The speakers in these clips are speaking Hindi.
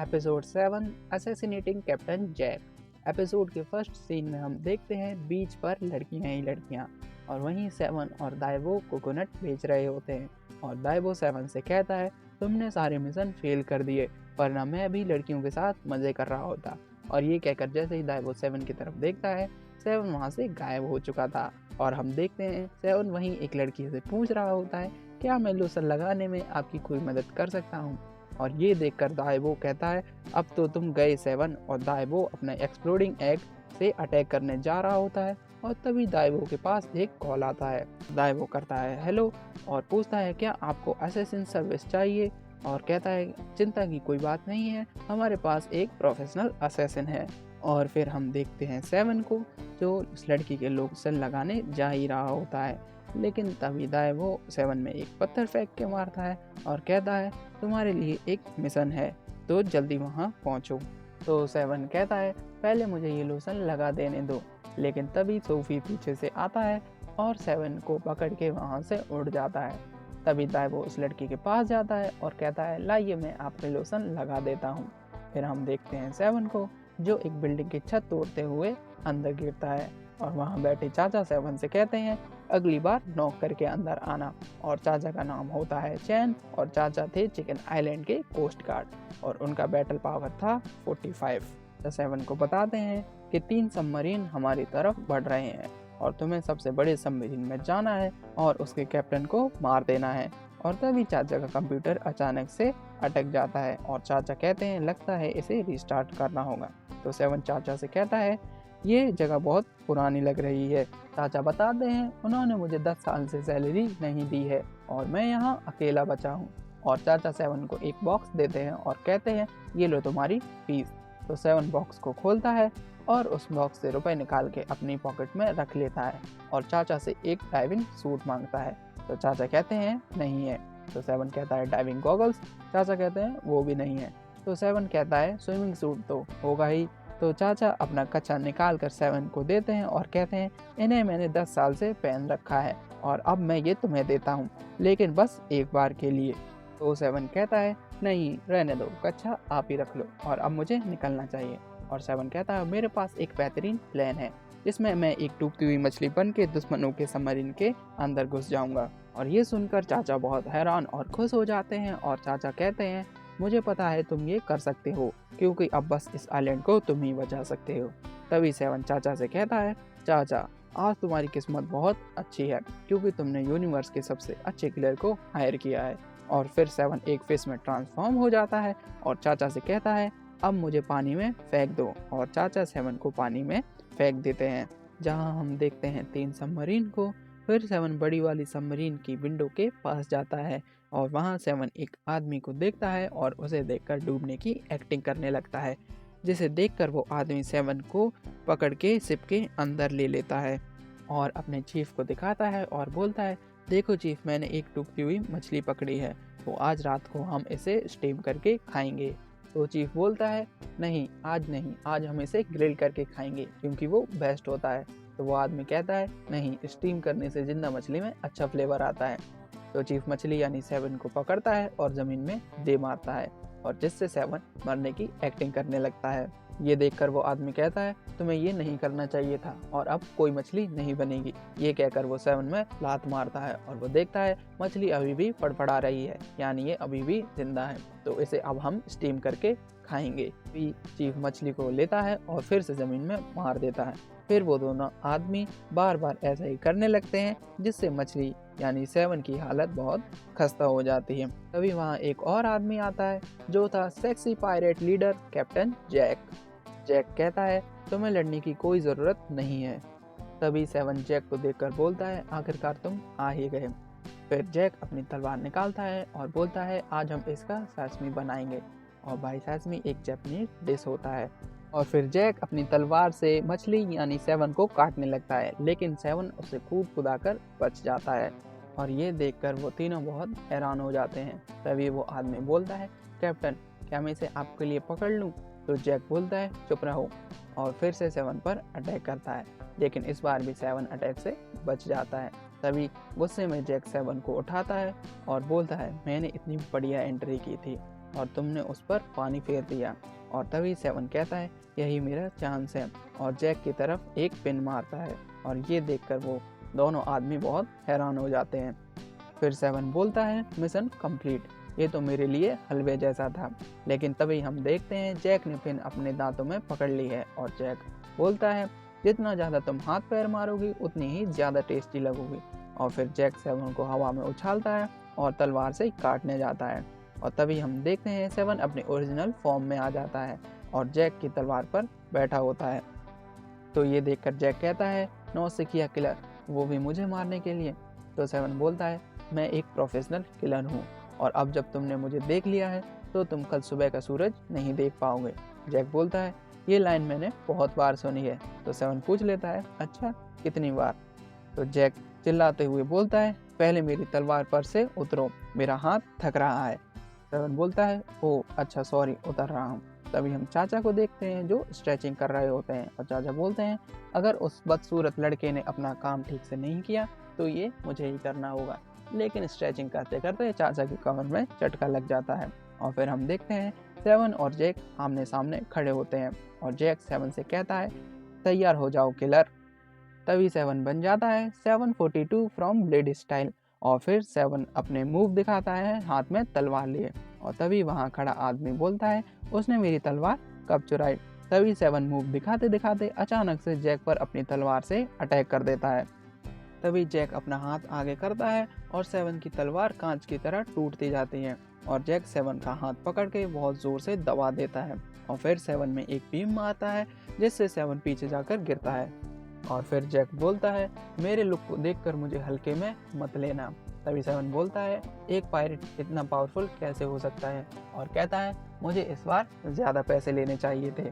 Episode 7 assassinating captain Jack. Episode के फर्स्ट सीन में हम देखते हैं बीच पर लड़कियां ही लड़कियां और वहीं 7 और दाइवो कोकोनट बेच रहे होते हैं और दाइवो 7 से कहता है तुमने सारे मिशन फेल कर दिए वरना मैं भी लड़कियों के साथ मज़े कर रहा होता। और ये कहकर जैसे ही दाइवो 7 की तरफ देखता है 7 वहाँ से गायब हो चुका था और हम देखते हैं 7 वहीं एक लड़की से पूछ रहा होता है क्या मैं लोशन लगाने में आपकी कोई मदद कर सकता हूँ। और ये देखकर दाइवो कहता है अब तो तुम गए 7 और दाइवो अपने एक्सप्लोडिंग एग से अटैक करने जा रहा होता है और तभी दाइवो के पास एक कॉल आता है। दाइवो करता है हेलो और पूछता है क्या आपको असैसिन सर्विस चाहिए और कहता है चिंता की कोई बात नहीं है हमारे पास एक प्रोफेशनल असैसिन है। और फिर हम देखते हैं 7 को जो उस लड़की के लोशन लगाने जा ही रहा होता है लेकिन तभी दाइवो 7 में एक पत्थर फेंक के मारता है और कहता है तुम्हारे लिए एक मिशन है तो जल्दी वहाँ पहुँचो। तो 7 कहता है पहले मुझे ये लोशन लगा देने दो लेकिन तभी सोफी पीछे से आता है और 7 को पकड़ के वहाँ से उड़ जाता है। तभी दाइवो उस लड़की के पास जाता है और कहता है लाइए मैं आपके लोशन लगा देता हूँ। फिर हम देखते हैं 7 को जो एक बिल्डिंग की छत तोड़ते हुए अंदर गिरता है और वहाँ बैठे चाचा 7 से कहते हैं अगली बार नॉक करके अंदर आना। और चाचा का नाम होता है चैन और चाचा थे चिकन आइलैंड के कोस्ट गार्ड और उनका बैटल पावर था 45। तो 7 को बताते हैं कि 3 सबमरीन हमारी तरफ बढ़ रहे हैं और तुम्हें सबसे बड़े सबमरीन में जाना है और उसके कैप्टन को मार देना है। और तभी चाचा का कंप्यूटर अचानक से अटक जाता है और चाचा कहते हैं लगता है इसे रिस्टार्ट करना होगा। तो 7 चाचा से कहता है ये जगह बहुत पुरानी लग रही है। चाचा बताते हैं उन्होंने मुझे 10 साल से सैलरी नहीं दी है और मैं यहाँ अकेला बचा हूँ। और चाचा 7 को एक बॉक्स देते हैं और कहते हैं ये लो तुम्हारी फीस। तो 7 बॉक्स को खोलता है और उस बॉक्स से रुपए निकाल के अपनी पॉकेट में रख लेता है और चाचा से एक डाइविंग सूट मांगता है। तो चाचा कहते हैं नहीं है। तो 7 कहता है डाइविंग गॉगल्स। चाचा कहते हैं वो भी नहीं है। तो 7 कहता है स्विमिंग सूट तो होगा ही। तो चाचा अपना कच्चा निकाल कर 7 को देते हैं और कहते हैं इन्हें मैंने 10 साल से पहन रखा है और अब मैं ये तुम्हें देता हूँ लेकिन बस एक बार के लिए। तो 7 कहता है नहीं रहने दो कच्चा आप ही रख लो और अब मुझे निकलना चाहिए। और 7 कहता है मेरे पास एक बेहतरीन प्लान है जिसमें मैं एक डूबती हुई मछली बन के दुश्मनों के सबमरीन के अंदर घुस जाऊंगा। और ये सुनकर चाचा बहुत हैरान और खुश हो जाते हैं और चाचा कहते हैं मुझे पता है तुम ये कर सकते हो क्योंकि अब बस इस आइलैंड को तुम ही बचा सकते हो। तभी 7 चाचा से कहता है चाचा आज तुम्हारी किस्मत बहुत अच्छी है क्योंकि तुमने यूनिवर्स के सबसे अच्छे किलर को हायर किया है। और फिर 7 एक फिश में ट्रांसफॉर्म हो जाता है और चाचा से कहता है अब मुझे पानी में फेंक दो और चाचा 7 को पानी में फेंक देते हैं जहां हम देखते हैं 3 सबमरीन को। फिर 7 बड़ी वाली सबमरीन की विंडो के पास जाता है और वहां 7 एक आदमी को देखता है और उसे देखकर डूबने की एक्टिंग करने लगता है जिसे देखकर वो आदमी 7 को पकड़ के शिप के अंदर ले लेता है और अपने चीफ को दिखाता है और बोलता है देखो चीफ मैंने एक डूबती हुई मछली पकड़ी है तो आज रात को हम इसे स्टीम करके खाएंगे। तो चीफ बोलता है नहीं आज हम इसे ग्रिल करके खाएंगे क्योंकि वो बेस्ट होता है। तो वो आदमी कहता है नहीं स्टीम करने से जिंदा मछली में अच्छा फ्लेवर आता है। तो चीफ मछली यानी 7 को पकड़ता है और ज़मीन में दे मारता है और जिससे 7 मरने की एक्टिंग करने लगता है। ये देखकर वो आदमी कहता है तुम्हें ये नहीं करना चाहिए था और अब कोई मछली नहीं बनेगी। ये कहकर वो 7 में लात मारता है और वो देखता है मछली अभी भी फड़फड़ा रही है यानी ये अभी भी जिंदा है तो इसे अब हम स्टीम करके खाएंगे। चीफ मछली को लेता है और फिर से ज़मीन में मार देता है। फिर वो दोनों आदमी बार बार ऐसा ही करने लगते हैं जिससे मछली यानी 7 की हालत बहुत खस्ता हो जाती है। तभी वहाँ एक और आदमी आता है जो था sexy pirate leader captain Jack. Jack कहता है तुम्हें लड़ने की कोई ज़रूरत नहीं है। तभी 7 जैक को देखकर बोलता है आखिरकार तुम आ ही गए। फिर जैक अपनी तलवार निकालता है और बोलता है आज हम इसका सासमी बनाएंगे और भाई सासमी एक जापानीज डिश होता है। और फिर जैक अपनी तलवार से मछली यानी 7 को काटने लगता है लेकिन 7 उसे कूद कुदाकर बच जाता है और ये देखकर वो तीनों बहुत हैरान हो जाते हैं। तभी वो आदमी बोलता है कैप्टन क्या मैं इसे आपके लिए पकड़ लूँ। तो जैक बोलता है चुप रहो और फिर से 7 पर अटैक करता है लेकिन इस बार भी 7 अटैक से बच जाता है। तभी गुस्से में जैक 7 को उठाता है और बोलता है मैंने इतनी बढ़िया एंट्री की थी और तुमने उस पर पानी फेर दिया। और तभी 7 कहता है यही मेरा चांस है, और जैक की तरफ एक पिन मारता है। और ये देखकर वो दोनों आदमी बहुत हैरान हो जाते हैं। फिर 7 बोलता है मिशन कंप्लीट, ये तो मेरे लिए हलवे जैसा था। लेकिन तभी हम देखते हैं जैक ने पिन अपने दांतों में पकड़ ली है, और जैक बोलता है जितना ज़्यादा तुम हाथ पैर मारोगी उतनी ही ज़्यादा टेस्टी लगोगी। और फिर जैक 7 को हवा में उछालता है और तलवार से काटने जाता है। और तभी हम देखते हैं 7 अपने ओरिजिनल फॉर्म में आ जाता है और जैक की तलवार पर बैठा होता है। तो ये देखकर जैक कहता है नौसिखिया किलर, वो भी मुझे मारने के लिए। तो 7 बोलता है मैं एक प्रोफेशनल किलर हूँ, और अब जब तुमने मुझे देख लिया है तो तुम कल सुबह का सूरज नहीं देख पाओगे। जैक बोलता है ये लाइन मैंने बहुत बार सुनी है। तो 7 पूछ लेता है अच्छा कितनी बार। तो जैक चिल्लाते हुए बोलता है पहले मेरी तलवार पर से उतरो, मेरा हाथ थक रहा है। 7 बोलता है ओह अच्छा सॉरी, उतर रहा हूँ। तभी हम चाचा को देखते हैं जो स्ट्रेचिंग कर रहे होते हैं, और चाचा बोलते हैं अगर उस बदसूरत लड़के ने अपना काम ठीक से नहीं किया तो ये मुझे ही करना होगा। लेकिन स्ट्रेचिंग करते करते चाचा की कमर में झटका लग जाता है। और फिर हम देखते हैं 7 और जैक आमने सामने खड़े होते हैं, और जैक 7 से कहता है तैयार हो जाओ किलर। तभी 7 बन जाता है 742 फ्रॉम ब्लेड स्टाइल, और फिर 7 अपने मूव दिखाता है हाथ में तलवार लिए। और तभी वहाँ खड़ा आदमी बोलता है उसने मेरी तलवार कब चुराई। तभी 7 मूव दिखाते दिखाते अचानक से जैक पर अपनी तलवार से अटैक कर देता है। तभी जैक अपना हाथ आगे करता है और 7 की तलवार कांच की तरह टूटती जाती है, और जैक 7 का हाथ पकड़ के बहुत जोर से दबा देता है। और फिर 7 में एक बीम मारता है जिससे 7 पीछे जाकर गिरता है। और फिर जैक बोलता है मेरे लुक को देखकर मुझे हल्के में मत लेना। तभी 7 बोलता है एक पायरेट इतना पावरफुल कैसे हो सकता है, और कहता है मुझे इस बार ज़्यादा पैसे लेने चाहिए थे।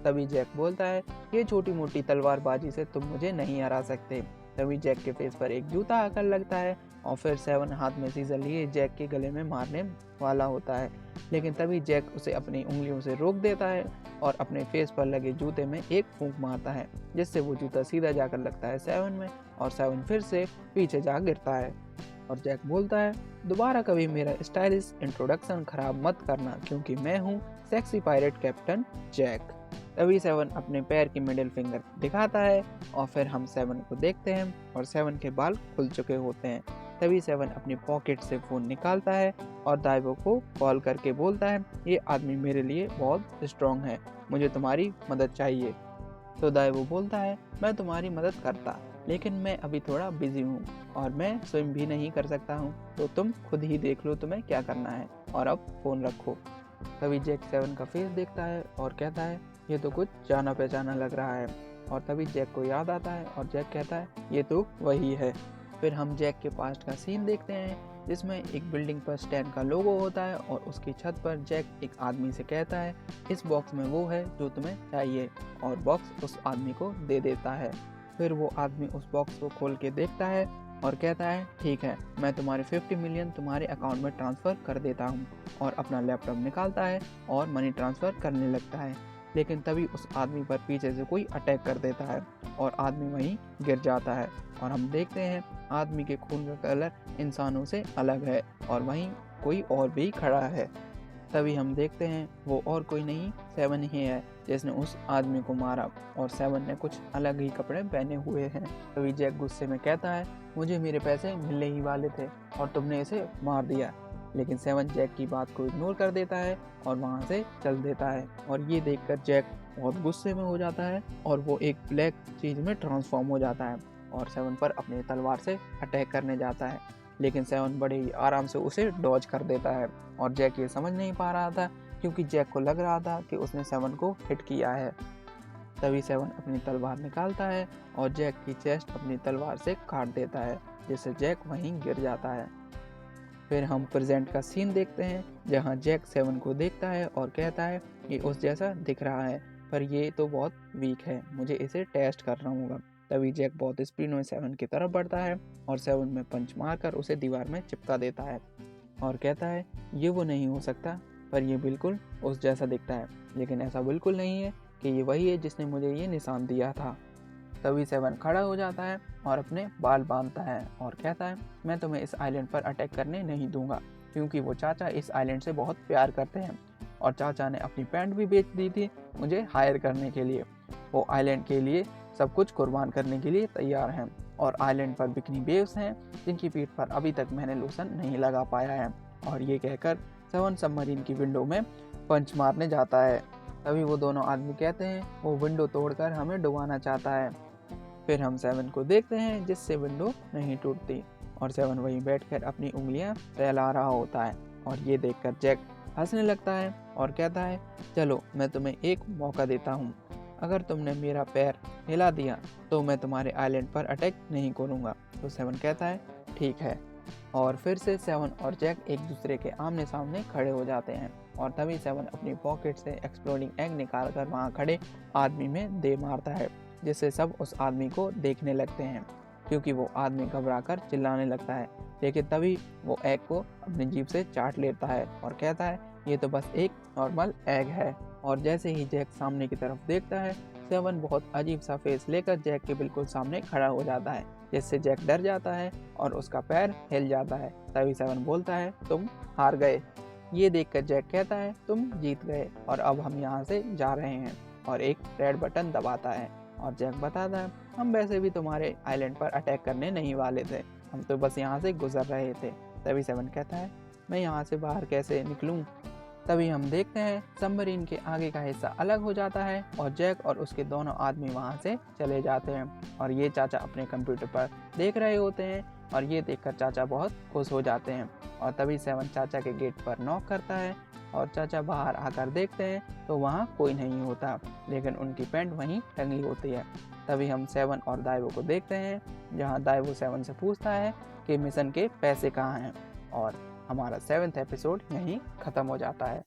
तभी जैक बोलता है ये छोटी मोटी तलवारबाजी से तुम मुझे नहीं हरा सकते। तभी जैक के फेस पर एक जूता आकर लगता है, और फिर 7 हाथ में सीजर लिए जैक के गले में मारने वाला होता है। लेकिन तभी जैक उसे अपनी उंगलियों से रोक देता है और अपने फेस पर लगे जूते में एक फूंक मारता है, जिससे वो जूता सीधा जाकर लगता है 7 में, और 7 फिर से पीछे जा गिरता है। और जैक बोलता है दोबारा कभी मेरा स्टाइलिश इंट्रोडक्शन खराब मत करना, क्योंकि मैं हूँ सेक्सी पायरेट कैप्टन जैक। तभी 7 अपने पैर की मिडिल फिंगर दिखाता है, और फिर हम 7 को देखते हैं और 7 के बाल खुल चुके होते हैं। तभी 7 अपनी पॉकेट से फ़ोन निकालता है और दाइवो को कॉल करके बोलता है ये आदमी मेरे लिए बहुत स्ट्रॉन्ग है, मुझे तुम्हारी मदद चाहिए। तो दाइवो बोलता है मैं तुम्हारी मदद करता, लेकिन मैं अभी थोड़ा बिजी हूँ और मैं स्विम भी नहीं कर सकता हूँ, तो तुम खुद ही देख लो तुम्हें क्या करना है, और अब फ़ोन रखो। तभी जैक 7 का फेस देखता है और कहता है ये तो कुछ जाना पहचाना लग रहा है। और तभी जैक को याद आता है और जैक कहता है ये तो वही है। फिर हम जैक के पास्ट का सीन देखते हैं जिसमें एक बिल्डिंग पर स्टैन का लोगो होता है, और उसकी छत पर जैक एक आदमी से कहता है इस बॉक्स में वो है जो तुम्हें चाहिए, और बॉक्स उस आदमी को दे देता है। फिर वो आदमी उस बॉक्स को खोल के देखता है और कहता है ठीक है मैं तुम्हारे 50 मिलियन तुम्हारे अकाउंट में ट्रांसफ़र कर देता हूँ, और अपना लैपटॉप निकालता है और मनी ट्रांसफ़र करने लगता है। लेकिन तभी उस आदमी पर पीछे से कोई अटैक कर देता है और आदमी वहीं गिर जाता है, और हम देखते हैं आदमी के खून का कलर इंसानों से अलग है, और वहीं कोई और भी खड़ा है। तभी हम देखते हैं वो और कोई नहीं 7 ही है जिसने उस आदमी को मारा, और 7 ने कुछ अलग ही कपड़े पहने हुए हैं। तभी जैक गुस्से में कहता है मुझे मेरे पैसे मिलने ही वाले थे और तुमने इसे मार दिया। लेकिन 7 जैक की बात को इग्नोर कर देता है और वहाँ से चल देता है, और ये देखकर जैक बहुत गुस्से में हो जाता है और वो एक ब्लैक चीज़ में ट्रांसफॉर्म हो जाता है और 7 पर अपनी तलवार से अटैक करने जाता है। लेकिन 7 बड़े ही आराम से उसे डॉज कर देता है, और जैक ये समझ नहीं पा रहा था क्योंकि जैक को लग रहा था कि उसने 7 को हिट किया है। तभी 7 अपनी तलवार निकालता है और जैक की चेस्ट अपनी तलवार से काट देता है, जिससे जैक वहीं गिर जाता है। फिर हम प्रेजेंट का सीन देखते हैं जहां जैक 7 को देखता है और कहता है ये उस जैसा दिख रहा है, पर ये तो बहुत वीक है, मुझे इसे टेस्ट करना होगा। तभी जैक बहुत स्पीड में 7 की तरफ बढ़ता है और 7 में पंच मारकर उसे दीवार में चिपका देता है और कहता है ये वो नहीं हो सकता, पर ये बिल्कुल उस जैसा दिखता है, लेकिन ऐसा बिल्कुल नहीं है कि ये वही है जिसने मुझे ये निशान दिया था। तभी 7 खड़ा हो जाता है और अपने बाल बांधता है और कहता है मैं तुम्हें इस आइलैंड पर अटैक करने नहीं दूंगा। क्योंकि वो चाचा इस आइलैंड से बहुत प्यार करते हैं और चाचा ने अपनी पैंट भी बेच दी थी मुझे हायर करने के लिए। वो आइलैंड के लिए सब कुछ कुर्बान करने के लिए तैयार हैं और आइलैंड पर बिकनी वेव्स हैं जिनकी पीठ पर अभी तक मैंने लोशन नहीं लगा पाया है। और ये कहकर सेवन सबमरीन की विंडो में पंच मारने जाता है। तभी वो दोनों आदमी कहते हैं वो विंडो तोड़कर हमें डुबाना चाहता है। फिर हम सेवन को देखते हैं जिससे विंडो नहीं टूटती और सेवन वहीं बैठकर अपनी उंगलियां सहला रहा होता है। और ये देखकर जैक हंसने लगता है और कहता है चलो मैं तुम्हें एक मौका देता हूँ, अगर तुमने मेरा पैर हिला दिया तो मैं तुम्हारे आइलैंड पर अटैक नहीं करूँगा। तो सेवन कहता है ठीक है। और फिर से सेवन और जैक एक दूसरे के आमने सामने खड़े हो जाते हैं और तभी सेवन अपनी पॉकेट से एक्सप्लोडिंग एग निकालकर वहाँ खड़े आदमी में दे मारता है, जिससे सब उस आदमी को देखने लगते हैं क्योंकि वो आदमी घबराकर चिल्लाने लगता है। लेकिन तभी वो एग को अपनी जीभ से चाट लेता है और कहता है ये तो बस एक नॉर्मल एग है। और जैसे ही जैक सामने की तरफ देखता है सेवन बहुत अजीब सा फेस लेकर जैक के बिल्कुल सामने खड़ा हो जाता है, जिससे जैक डर जाता है और उसका पैर हिल जाता है। तभी सेवन बोलता है तुम हार गए। ये देखकर जैक कहता है तुम जीत गए और अब हम यहाँ से जा रहे हैं और एक रेड बटन दबाता है। और जैक बताता है हम वैसे भी तुम्हारे आइलैंड पर अटैक करने नहीं वाले थे, हम तो बस यहाँ से गुजर रहे थे। तभी सेवन कहता है मैं यहाँ से बाहर कैसे निकलूँ। तभी हम देखते हैं सबमरीन के आगे का हिस्सा अलग हो जाता है और जैक और उसके दोनों आदमी वहां से चले जाते हैं और ये चाचा अपने कंप्यूटर पर देख रहे होते हैं और ये देखकर चाचा बहुत खुश हो जाते हैं। और तभी सेवन चाचा के गेट पर नॉक करता है और चाचा बाहर आकर देखते हैं तो वहाँ कोई नहीं होता, लेकिन उनकी पैंट वहीं टंगी होती है। तभी हम सेवन और दाइवो को देखते हैं जहाँ दाइवो सेवन से पूछता है कि मिशन के पैसे कहाँ हैं और हमारा 7th एपिसोड यहीं ख़त्म हो जाता है।